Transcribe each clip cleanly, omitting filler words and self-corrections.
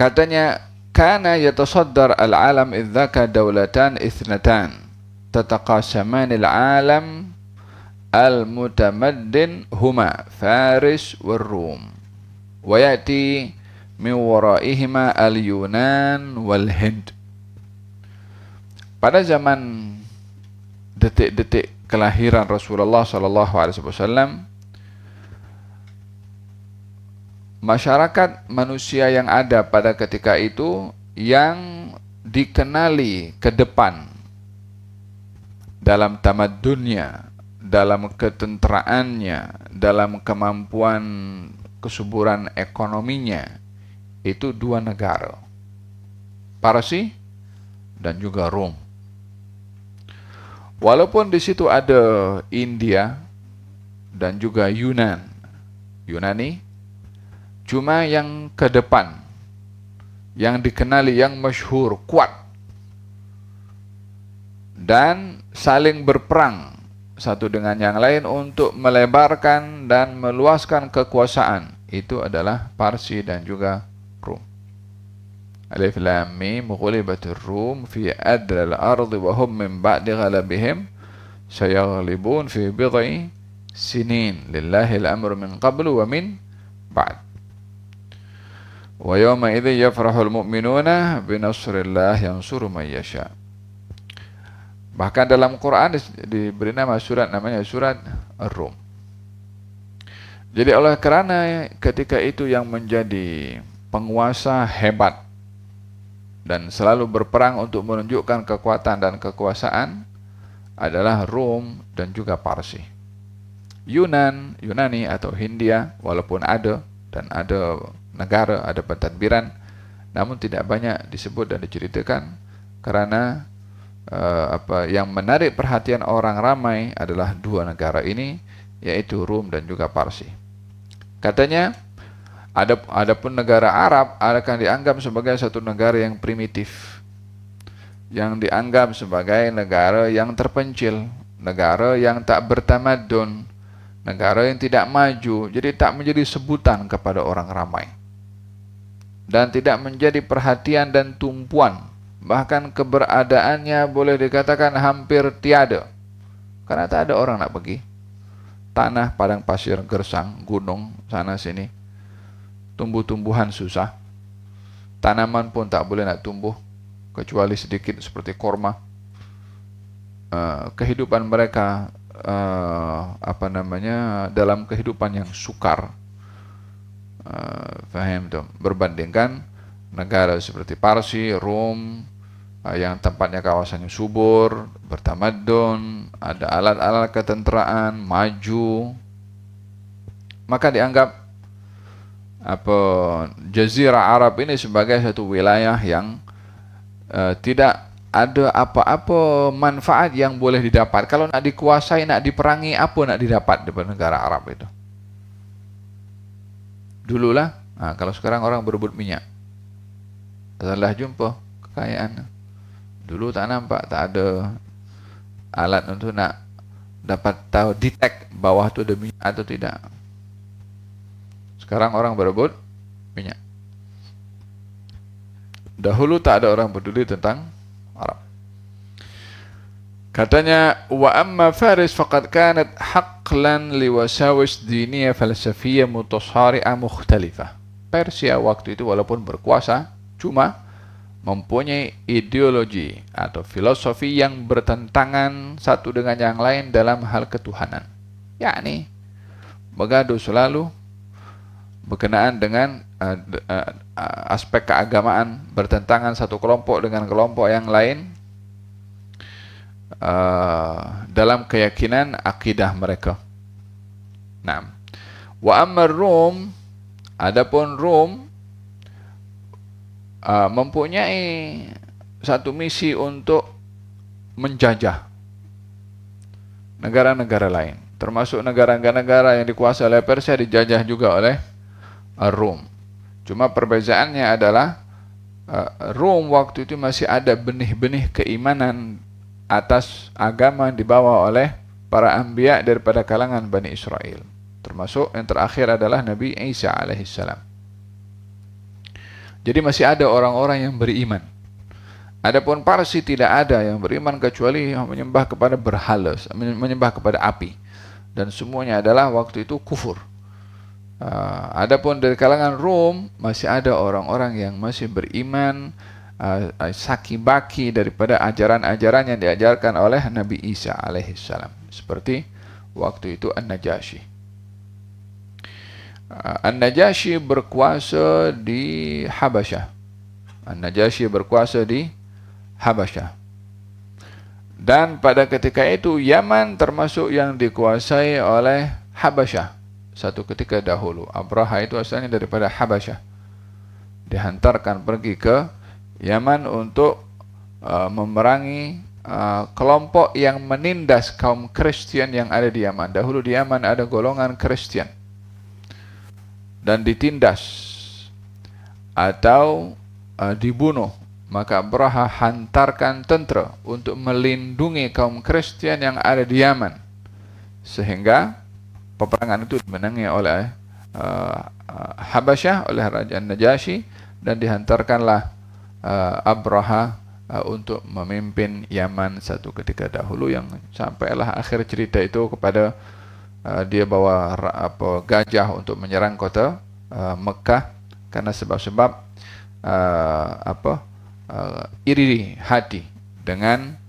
Katanya, kana yatasaddar al-alam idzaka dawlatan ithnatan tataqasaman al-alam al-mutamaddin huma Faris wal Rum wa ya'ti min waraihima al-Yunan wal Hind. Pada zaman detik-detik kelahiran Rasulullah sallallahu alaihi wasallam, masyarakat manusia yang ada pada ketika itu yang dikenali ke depan dalam tamaddunnya, dalam ketenteraannya, dalam kemampuan kesuburan ekonominya, itu dua negara, Parsi dan juga Rom. Walaupun di situ ada India dan juga Yunani, cuma yang ke depan, yang dikenali, yang masyhur, kuat, dan saling berperang satu dengan yang lain untuk melebarkan dan meluaskan kekuasaan, itu adalah Parsi dan juga Rum. Alif Lam Mim ghulibatir Rum fi adnal ardi wa hum min ba'di ghalabihim sayaghlibun fi bid'i sinin lillahi al-amru min qablu wa min ba'd. Wa yawma idzi yafrahul mu'minuna bi nasrillah yansuru man yasha. Bahkan dalam Quran diberi nama surat, namanya surat Ar-Rum. Jadi oleh kerana ketika itu yang menjadi penguasa hebat dan selalu berperang untuk menunjukkan kekuatan dan kekuasaan adalah Rom dan juga Parsi. Yunani atau Hindia, walaupun ada dan ada negara, ada pentadbiran, namun tidak banyak disebut dan diceritakan karena yang menarik perhatian orang ramai adalah dua negara ini, yaitu Rom dan juga Parsi. Katanya, adapun negara Arab akan dianggap sebagai satu negara yang primitif, yang dianggap sebagai negara yang terpencil, negara yang tak bertamadun, negara yang tidak maju, jadi tak menjadi sebutan kepada orang ramai, dan tidak menjadi perhatian dan tumpuan. Bahkan keberadaannya boleh dikatakan hampir tiada, karena tak ada orang nak pergi. Tanah padang pasir gersang, gunung sana sini, tumbuh-tumbuhan susah, tanaman pun tak boleh nak tumbuh kecuali sedikit seperti korma. Kehidupan mereka dalam kehidupan yang sukar, faham tu, berbandingkan negara seperti Parsi, Rom, yang tempatnya kawasannya subur, bertamadun, ada alat-alat ketenteraan, maju, maka dianggap Jazirah Arab ini sebagai satu wilayah yang tidak ada apa-apa manfaat yang boleh didapat. Kalau nak dikuasai, nak diperangi, apa nak didapat dari negara Arab itu? Dululah, kalau sekarang orang berebut minyak, telah jumpa kekayaan. Dulu tak nampak, tak ada alat untuk nak dapat tahu, detect bawah tu ada minyak atau tidak. Sekarang orang berebut minyak. Dahulu tak ada orang peduli tentang Arab. Katanya, wa amma Faris faqad kanat haqlan liwasawis diniyah falsafiyah mutasari'ah mukhtalifah. Persia waktu itu walaupun berkuasa, cuma mempunyai ideologi atau filosofi yang bertentangan satu dengan yang lain dalam hal ketuhanan. Yakni bergaduh selalu berkenaan dengan aspek keagamaan, bertentangan satu kelompok dengan kelompok yang lain dalam keyakinan akidah mereka. Nah, wa amma Rum, adapun Rum mempunyai satu misi untuk menjajah negara-negara lain, termasuk negara-negara yang dikuasai oleh Persia dijajah juga oleh Rom. Cuma perbezaannya adalah Rom waktu itu masih ada benih-benih keimanan atas agama yang dibawa oleh para anbiya daripada kalangan Bani Israel, termasuk yang terakhir adalah Nabi Isa alaihissalam. Jadi masih ada orang-orang yang beriman. Adapun Parsi tidak ada yang beriman kecuali menyembah kepada berhala, menyembah kepada api. Dan semuanya adalah waktu itu kufur. Adapun dari kalangan Rom masih ada orang-orang yang masih beriman saki-baki daripada ajaran-ajaran yang diajarkan oleh Nabi Isa alaihissalam. Seperti waktu itu An-Najasyi. An-Najasyi berkuasa di Habasyah. An-Najasyi berkuasa di Habasyah. Dan pada ketika itu Yaman termasuk yang dikuasai oleh Habasyah. Satu ketika dahulu Abraha itu asalnya daripada Habasyah, dihantarkan pergi ke Yaman untuk memerangi kelompok yang menindas kaum Kristen yang ada di Yaman. Dahulu di Yaman ada golongan Kristen dan ditindas atau dibunuh. Maka Abraha hantarkan tentera untuk melindungi kaum Kristen yang ada di Yaman, sehingga peperangan itu dimenangi oleh Habasyah, oleh Raja Najasyi, dan dihantarkanlah Abraha untuk memimpin Yaman satu ketika dahulu, yang sampailah akhir cerita itu kepada dia bawa gajah untuk menyerang kota Mekah karena sebab-sebab iri hati dengan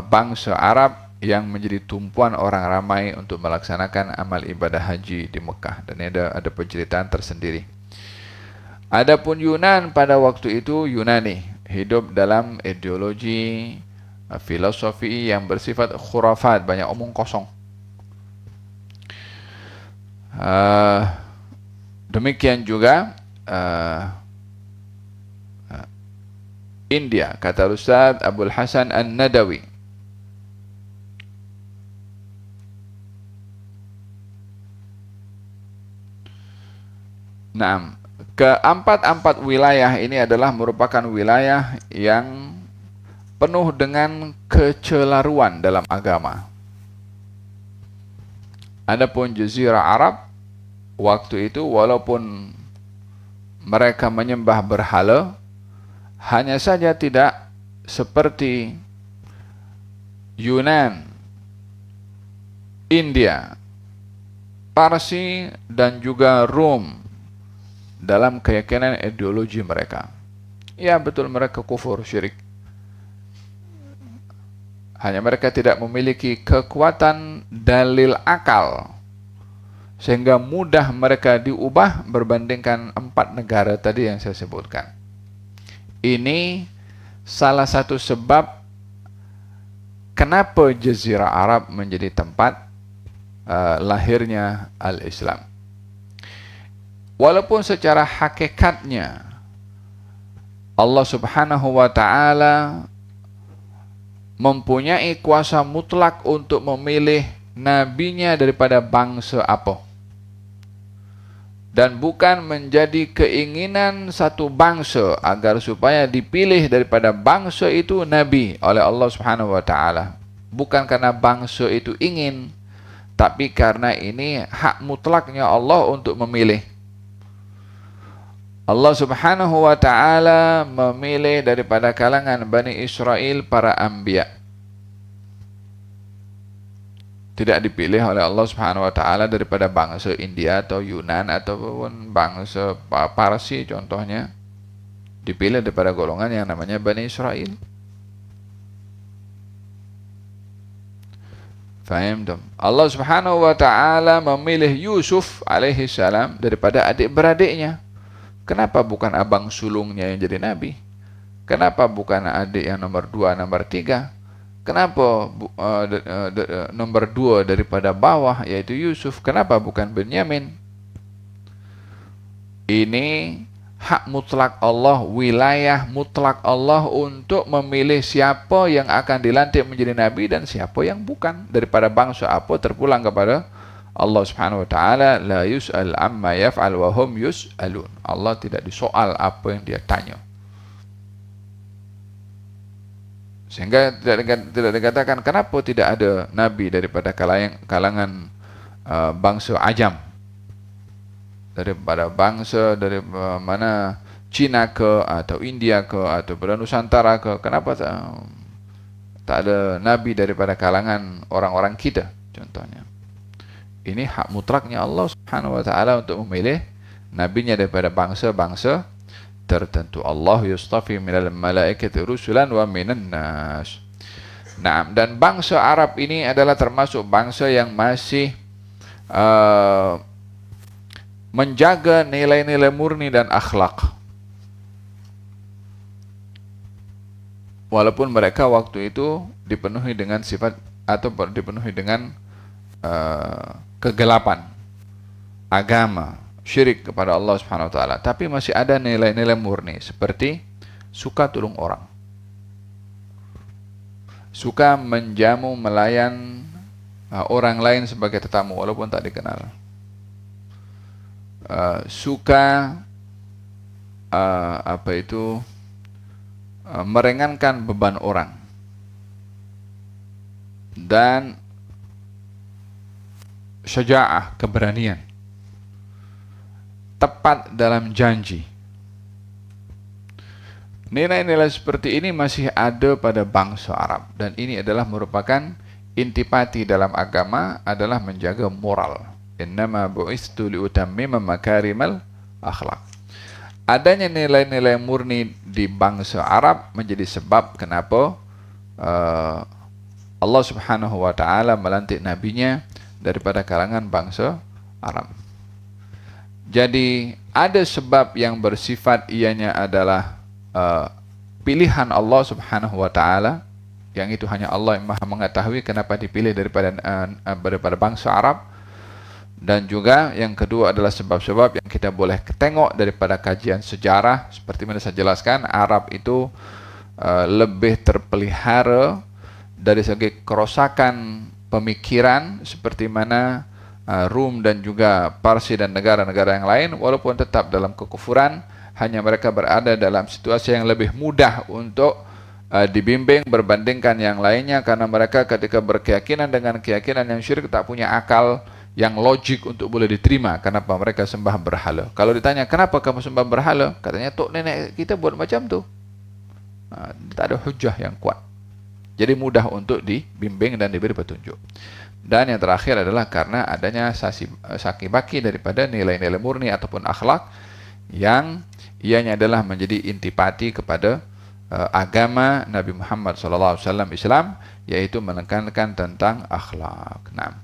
bangsa Arab yang menjadi tumpuan orang ramai untuk melaksanakan amal ibadah haji di Mekah. Dan ada penceritaan tersendiri. Adapun Yunan pada waktu itu, Yunani hidup dalam ideologi filosofi yang bersifat khurafat, banyak omong kosong. Demikian juga India, kata Ustaz Abdul Hasan An-Nadawi. Nah, keempat wilayah ini adalah merupakan wilayah yang penuh dengan kecelaruan dalam agama. Adapun Jazirah Arab waktu itu, walaupun mereka menyembah berhala, hanya saja tidak seperti Yunan, India, Parsi, dan juga Rom dalam keyakinan ideologi mereka. Ya betul, mereka kufur syirik. Hanya mereka tidak memiliki kekuatan dalil akal, sehingga mudah mereka diubah berbandingkan 4 negara tadi yang saya sebutkan. Ini salah satu sebab kenapa Jazirah Arab menjadi tempat lahirnya Al-Islam. Walaupun secara hakikatnya Allah Subhanahu wa ta'ala mempunyai kuasa mutlak untuk memilih nabinya daripada bangsa apa, dan bukan menjadi keinginan satu bangsa agar supaya dipilih daripada bangsa itu nabi oleh Allah Subhanahu wa ta'ala. Bukan karena bangsa itu ingin, tapi karena ini hak mutlaknya Allah untuk memilih. Allah Subhanahu wa ta'ala memilih daripada kalangan Bani Israel para anbiya. Tidak dipilih oleh Allah Subhanahu wa ta'ala daripada bangsa India atau Yunan ataupun bangsa Parsi contohnya. Dipilih daripada golongan yang namanya Bani Israel. Faham dong? Allah Subhanahu wa ta'ala memilih Yusuf alaihi salam daripada adik-beradiknya. Kenapa bukan abang sulungnya yang jadi nabi? Kenapa bukan adik yang nomor 2, nomor 3? Kenapa nomor 2 daripada bawah, yaitu Yusuf? Kenapa bukan Benyamin? Ini hak mutlak Allah, wilayah mutlak Allah untuk memilih siapa yang akan dilantik menjadi nabi dan siapa yang bukan. Daripada bangsa apa terpulang kepada Allah Subhanahu wa ta'ala, la yus'al amma yaf'al wa hum yus'alun. Allah tidak disoal apa yang dia tanya. Sehingga tidak dikatakan kenapa tidak ada nabi daripada kalangan bangsa Ajam, daripada bangsa dari mana Cina ke, atau India ke, atau Nusantara ke, kenapa tak ada nabi daripada kalangan orang-orang kita contohnya. Ini hak mutlaknya Allah Subhanahu wa taala untuk memilih nabinya daripada bangsa-bangsa tertentu. Allah yustafi minal malaikati rusulan wa minan nas. Nah, dan bangsa Arab ini adalah termasuk bangsa yang masih menjaga nilai-nilai murni dan akhlak. Walaupun mereka waktu itu dipenuhi dengan sifat atau dipenuhi dengan kegelapan agama, syirik kepada Allah Subhanahu wa taala, tapi masih ada nilai-nilai murni seperti suka tolong orang, suka menjamu melayan orang lain sebagai tetamu walaupun tak dikenal, suka meringankan beban orang, dan syaja'ah, keberanian, tepat dalam janji. Nilai-nilai seperti ini masih ada pada bangsa Arab, dan ini adalah merupakan intipati dalam agama, adalah menjaga moral. Innama bu'istu liutammima makarimal akhlak. Adanya nilai-nilai murni di bangsa Arab menjadi sebab kenapa Allah Subhanahu wa taala melantik nabinya daripada kalangan bangsa Arab. Jadi ada sebab yang bersifat ianya adalah pilihan Allah Subhanahu wa taala, yang itu hanya Allah yang Maha mengetahui kenapa dipilih daripada bangsa Arab. Dan juga yang kedua adalah sebab-sebab yang kita boleh tengok daripada kajian sejarah. Seperti mana saya jelaskan, Arab itu lebih terpelihara dari segi kerosakan pemikiran, seperti mana Rum dan juga Parsi dan negara-negara yang lain, walaupun tetap dalam kekufuran, hanya mereka berada dalam situasi yang lebih mudah untuk dibimbing berbandingkan yang lainnya, karena mereka ketika berkeyakinan dengan keyakinan yang syirik tak punya akal yang logik untuk boleh diterima. Kenapa mereka sembah berhala? Kalau ditanya kenapa kamu sembah berhala, katanya tok nenek kita buat macam tu. Tak ada hujah yang kuat. Jadi mudah untuk dibimbing dan diberi petunjuk. Dan yang terakhir adalah karena adanya saki baki daripada nilai-nilai murni ataupun akhlak yang ianya adalah menjadi intipati kepada agama Nabi Muhammad SAW Islam, yaitu menekankan tentang akhlak. Nah,